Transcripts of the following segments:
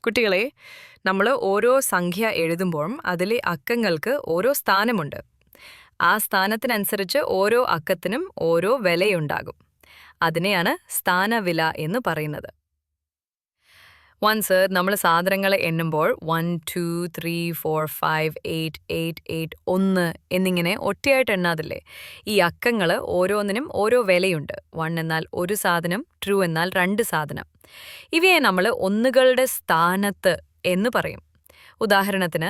കുട്ടികളെ, നമ്മൾ ഓരോ സംഖ്യ എഴുതുമ്പോഴും അതിലെ അക്കങ്ങൾക്ക് ഓരോ സ്ഥാനമുണ്ട്. ആ സ്ഥാനത്തിനനുസരിച്ച് ഓരോ അക്കത്തിനും ഓരോ വിലയുണ്ടാകും. അതിനെയാണ് സ്ഥാനവില എന്ന് പറയുന്നത്. വൺസ് നമ്മൾ സാധനങ്ങളെ എണ്ണുമ്പോൾ 1 2 3 4 5 8 8 8 1 എന്നിങ്ങനെ ഒറ്റയായിട്ട് എണ്ണാതില്ലേ? ഈ അക്കങ്ങൾ ഓരോന്നിനും ഓരോ വിലയുണ്ട്. 1 എന്നാൽ ഒരു സാധനം, 2 എന്നാൽ രണ്ട് സാധനം. ഇവയെ നമ്മൾ ഒന്നുകളുടെ സ്ഥാനത്ത് എന്ന് പറയും. ഉദാഹരണത്തിന്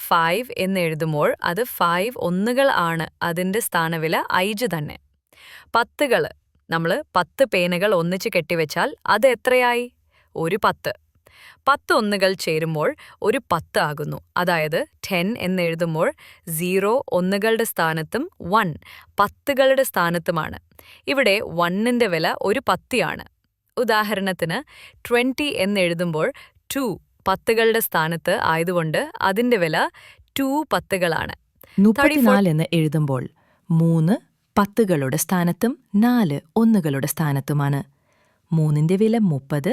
5 എന്ന് എഴുതുമ്പോൾ അത് 5 ഒന്നുകൾ ആണ്. അതിൻ്റെ സ്ഥാനവില 5 തന്നെ. 10കൾ, നമ്മൾ 10 പേനകൾ ഒന്നിച്ച് കെട്ടിവെച്ചാൽ അത് എത്രയായി? ഒരു 10. 10 ഒന്നുകൾ ചേരുമ്പോൾ ഒരു 10 ആകുന്നു. അതായത് 10 എന്ന് എഴുതുമ്പോൾ 0 ഒന്നുകളുടെ സ്ഥാനത്തും 1 പത്തുകളുടെ സ്ഥാനത്തുമാണ്. ഇവിടെ 1ന്റെ വില ഒരു 10 ആണ്. ഉദാഹരണത്തിന് 20 എന്ന് എഴുതുമ്പോൾ 2 പത്തുകളുടെ സ്ഥാനത്ത് ആയതുകൊണ്ട് അതിന്റെ വില 2 പത്തുകളാണ്. 34 എന്ന് എഴുതുമ്പോൾ 3 പത്തുകളുടെ സ്ഥാനത്തും 4 ഒന്നുകളുടെ സ്ഥാനത്തുമാണ്. 3ന്റെ വില 30,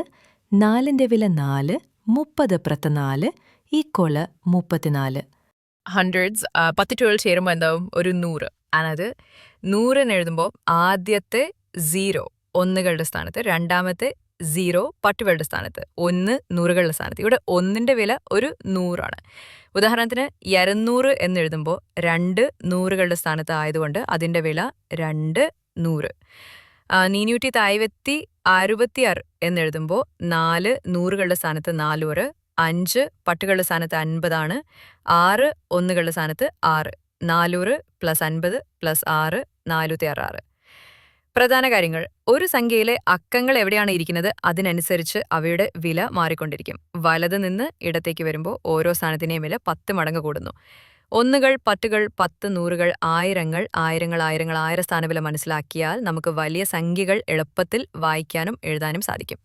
4ന്റെ വില 4, 30 + 4 = 34. ഹൺഡ്രഡ്സ് 10 12 ചേരുമ്പോൾ എന്താവും? ഒരു 100. അതായത് 100 എന്ന് എഴുതുമ്പോൾ ആദ്യത്തെ 0 ഒന്നുകളുടെ സ്ഥാനത്ത്, രണ്ടാമത്തെ 0 പട്ടുകളുടെ സ്ഥാനത്ത്, 1 നൂറുകളുടെ സ്ഥാനത്ത്. ഇവിടെ 1ന്റെ വില ഒരു 100 ആണ്. ഉദാഹരണത്തിന് 200 എന്ന് എഴുതുമ്പോൾ 2 നൂറുകളുടെ സ്ഥാനത്ത് ആയതുകൊണ്ട് അതിൻ്റെ വില 2 100. 466 എന്നെഴുതുമ്പോൾ 4 നൂറുകളുടെ സ്ഥാനത്ത് 400, 5 പട്ടുകളുടെ സ്ഥാനത്ത് 50 ആണ്, 6 ഒന്നുകളുടെ സ്ഥാനത്ത് 6, 400 + 50 + 6 466. പ്രധാന കാര്യങ്ങൾ: ഒരു സംഖ്യയിലെ അക്കങ്ങൾ എവിടെയാണ് ഇരിക്കുന്നത് അതിനനുസരിച്ച് അവയുടെ വില മാറിക്കൊണ്ടിരിക്കും. വലത് നിന്ന് ഇടത്തേക്ക് വരുമ്പോൾ ഓരോ സ്ഥാനത്തിനെയും വില 10 മടങ്ങ് കൂടുന്നു. ഒന്നുകൾ, പത്തുകൾ, 10, നൂറുകൾ, ആയിരങ്ങൾ, ആയിരങ്ങൾ, ആയിരങ്ങൾ, 1000 സ്ഥാനവില മനസ്സിലാക്കിയാൽ നമുക്ക് വലിയ സംഖ്യകൾ എളുപ്പത്തിൽ വായിക്കാനും എഴുതാനും സാധിക്കും.